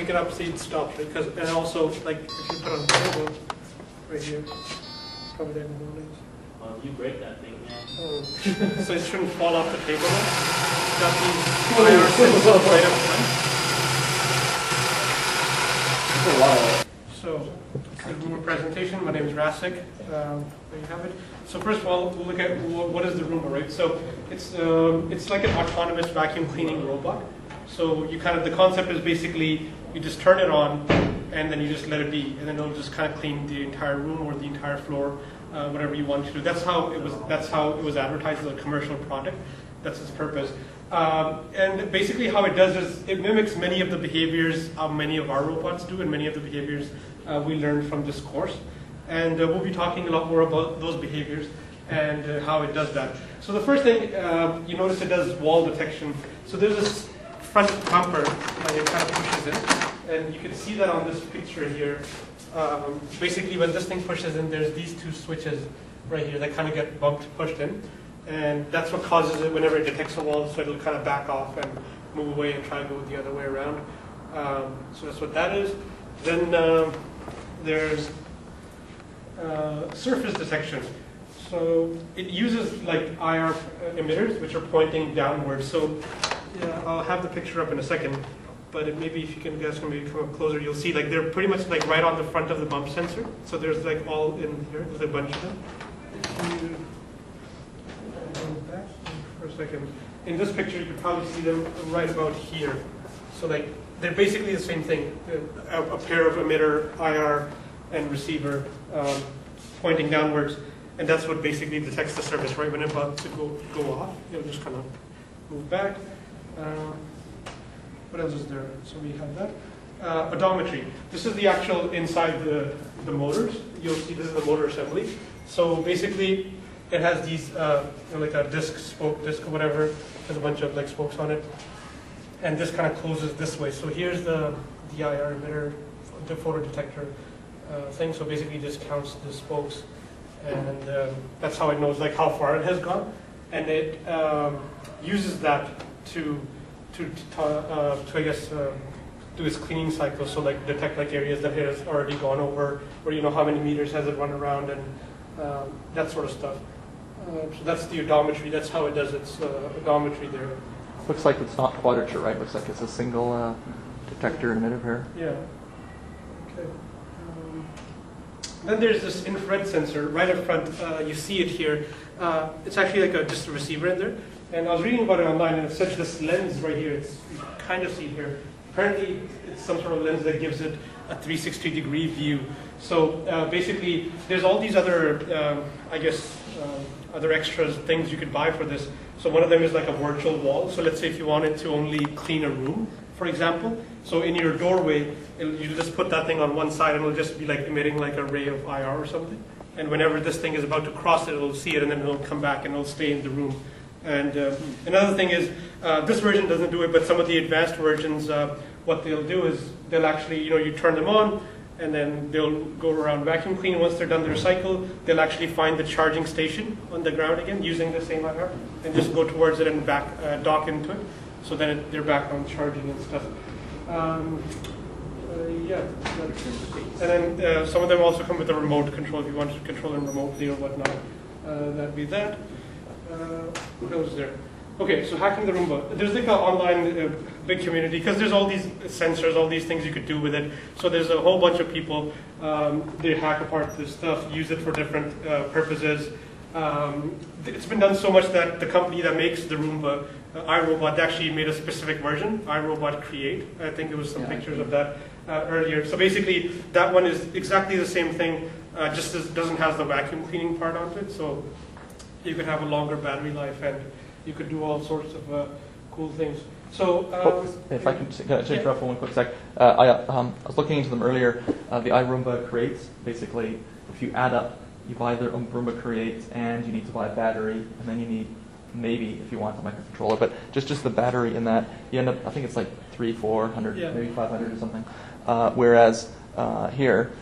pick it up, see it stops, right? Because and also like if you put on the table right here, probably there in the mornings. Well, you break that thing, man. So it shouldn't fall off the table. It's got these IR sensors right up front. So, the Roomba presentation. My name is Rasik. There you have it. So first of all, we'll look at what is the Roomba, right? So it's like an autonomous vacuum cleaning robot. So you the concept is basically you just turn it on and then you just let it be, and then it'll just kind of clean the entire room or the entire floor, whatever you want to do. That's how it was advertised as a commercial product. That's its purpose. And basically how it does is it mimics many of the behaviors many of our robots do, and many of the behaviors we learned from this course. And we'll be talking a lot more about those behaviors and how it does that. So the first thing, you notice it does wall detection. So there's this front bumper that it kind of pushes in, and you can see that on this picture here. Basically when this thing pushes in, there's these two switches right here that kind of get pushed in. And that's what causes it whenever it detects a wall, so it'll kind of back off and move away and try to go the other way around. So that's what that is. Then there's surface detection. So it uses like IR emitters, which are pointing downwards. So yeah, I'll have the picture up in a second, but maybe if you guys can maybe come up closer, you'll see like they're pretty much like right on the front of the bump sensor. So there's like all in here, there's a bunch of them. Back for a second. In this picture, you can probably see them right about here. So like they're basically the same thing, a pair of emitter, IR, and receiver pointing downwards, and that's what basically detects the surface, right? When it's about to go off, it'll just kind of move back. What else is there? So we have that. Odometry. This is the actual inside the motors. You'll see this is the motor assembly. So basically, it has these like a spoke disc or whatever. There's a bunch of like spokes on it, and this kind of closes this way. So here's the IR emitter, the photo detector thing. So basically, this counts the spokes, and that's how it knows like how far it has gone, and it uses that to I guess do its cleaning cycle. So like detect like areas that it has already gone over, or how many meters has it run around, and that sort of stuff. So that's the odometry. That's how it does its odometry there. Looks like it's not quadrature, right? Looks like it's a single detector emitter here. Yeah. Okay. Then there's this infrared sensor right up front. You see it here. It's actually like just a receiver in there. And I was reading about it online, and it's such this lens right here. You kind of see it here. Apparently, it's some sort of lens that gives it a 360-degree view. So basically, there's all these other, I guess, other extras, things you could buy for this. So one of them is like a virtual wall. So let's say if you wanted to only clean a room, for example. So in your doorway, you just put that thing on one side, and it'll just be like emitting like a ray of IR or something. And whenever this thing is about to cross it, it'll see it, and then it'll come back and it'll stay in the room. And another thing is, this version doesn't do it, but some of the advanced versions, what they'll do is they'll actually, you turn them on, and then they'll go around vacuum clean. Once they're done their cycle, they'll actually find the charging station on the ground again using the same IR, and just go towards it and back dock into it. So then they're back on charging and stuff. Yeah. And then some of them also come with a remote control if you want to control them remotely or whatnot. That'd be that. What else is there? Okay, so hacking the Roomba. There's like an online big community because there's all these sensors, all these things you could do with it. So there's a whole bunch of people. They hack apart this stuff, use it for different purposes. It's been done so much that the company that makes the Roomba, iRobot, actually made a specific version, iRobot Create. I think there was some pictures of that earlier. So basically, that one is exactly the same thing, just doesn't have the vacuum cleaning part onto it. So you could have a longer battery life, and you could do all sorts of cool things. So, if I can interrupt for one quick sec, I was looking into them earlier. The iRoomba Creates, basically, if you add up, you buy the Roomba Create, and you need to buy a battery, and then you need maybe, if you want, a microcontroller, but just the battery in that, you end up, I think it's like $300-400, maybe $500 or something. Whereas here,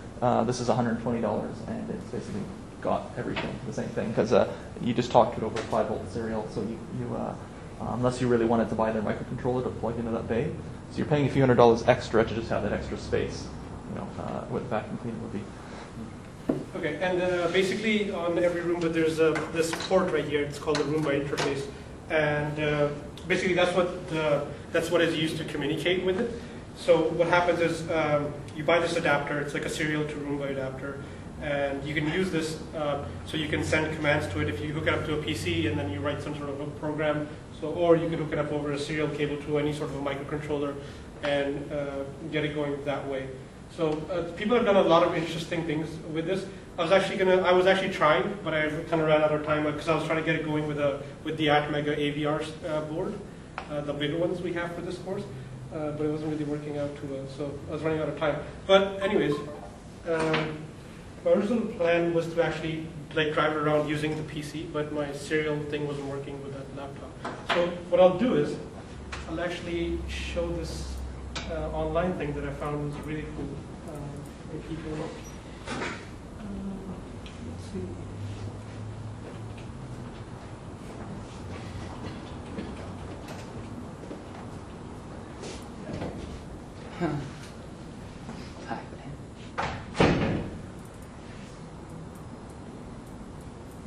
this is $120, and it's basically got everything, the same thing, because you just talk to it over a 5-volt serial, so you unless you really wanted to buy their microcontroller to plug into that bay. So you're paying a few $100s extra to just have that extra space. What the vacuum cleaner would be. Okay, and basically on every Roomba there's this port right here. It's called the Roomba interface, and basically that's what is used to communicate with it. So what happens is you buy this adapter. It's like a serial to Roomba adapter, and you can use this so you can send commands to it if you hook it up to a PC and then you write some sort of a program. So, or you can hook it up over a serial cable to any sort of a microcontroller and get it going that way. So people have done a lot of interesting things with this. I was actually trying, but I kind of ran out of time because I was trying to get it going with the Atmega AVR board, the bigger ones we have for this course, but it wasn't really working out too well. So I was running out of time. But anyways, my original plan was to actually drive it around using the PC, but my serial thing wasn't working with that laptop. So what I'll do is I'll actually show this online thing that I found was really cool for people. Let's see.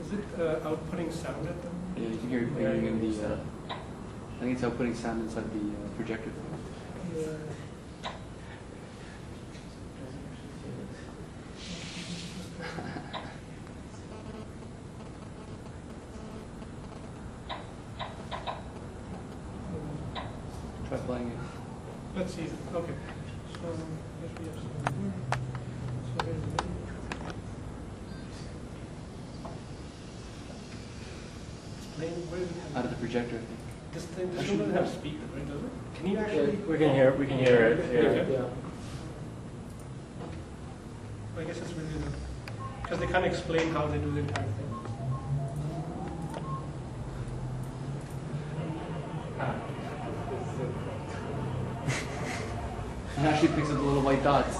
Is it outputting sound at them? Yeah, you can hear it playing in the. I think it's outputting sound inside the projector. Yeah. Try playing it. Let's see. Okay. So if we have something here. So here's the video. It's playing. Where do we have Out of the projector, I think. this thing? This one doesn't have speakers, right? Does it? Can you actually? We can hear it. Yeah. I guess it's really because they can't explain how they do the entire thing. It actually picks up the little white dots.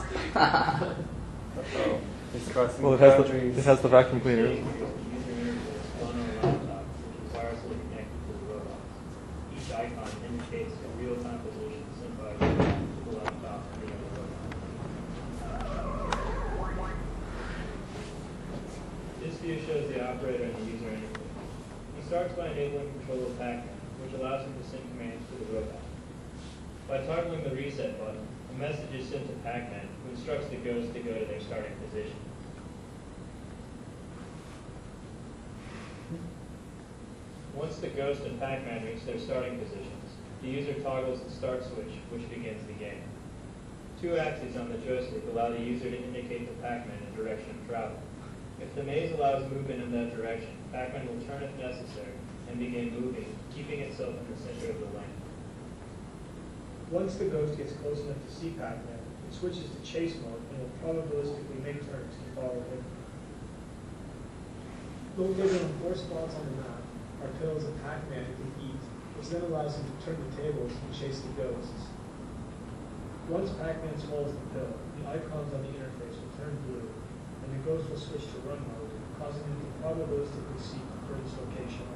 It's crossing Well, it has the vacuum cleaner. Each icon indicates a real-time position sent by the laptop and the other robot. This view shows the operator and the user interface. He starts by enabling control of Pac-Man, which allows him to send commands to the robot. By toggling the reset button, a message is sent to Pac-Man, who instructs the ghost to go to their starting position. Once the ghost and Pac-Man reach their starting positions, the user toggles the start switch, which begins the game. Two axes on the joystick allow the user to indicate to Pac-Man a direction of travel. If the maze allows movement in that direction, Pac-Man will turn if necessary and begin moving, keeping itself in the center of the lane. Once the ghost gets close enough to see Pac-Man, it switches to chase mode and will probabilistically make turns to follow him. Located on 4 spots on the map are pills that Pac-Man can eat, which then allows him to turn the tables and chase the ghosts. Once Pac-Man swallows the pill, the icons on the interface will turn blue, and the ghost will switch to run mode, causing him to probabilistically seek the furthest location.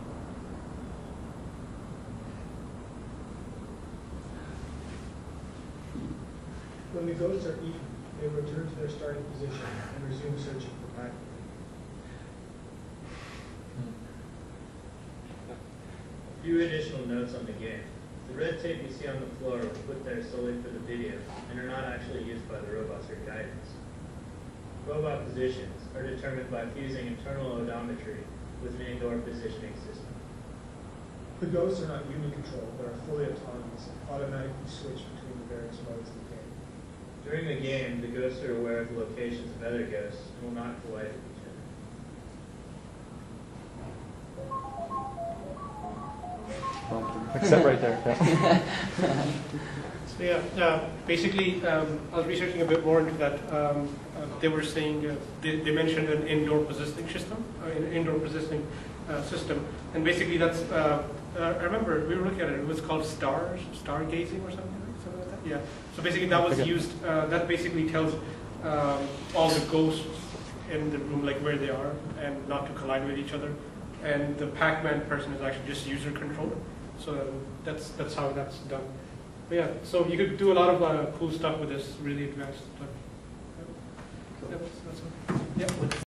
When the ghosts are eaten, they return to their starting position and resume searching for Pac-Man. A few additional notes on the game. The red tape you see on the floor was put there solely for the video and are not actually used by the robots or guidance. Robot positions are determined by fusing internal odometry with an indoor positioning system. The ghosts are not unit controlled, but are fully autonomous and automatically switch between the various modes of the game. During the game, the ghosts are aware of the locations of other ghosts and will not collide with each other. Except right there. Yeah. So yeah, basically, I was researching a bit more into that. They were saying they mentioned an indoor positioning system, and basically that's. I remember we were looking at it. It was called stargazing or something like that. Yeah. So basically, that was used. That basically tells all the ghosts in the room like where they are and not to collide with each other. And the Pac-Man person is actually just user controlled. So that's how that's done. But yeah, so you could do a lot of cool stuff with this really advanced stuff. Yep, so that's all. Yep.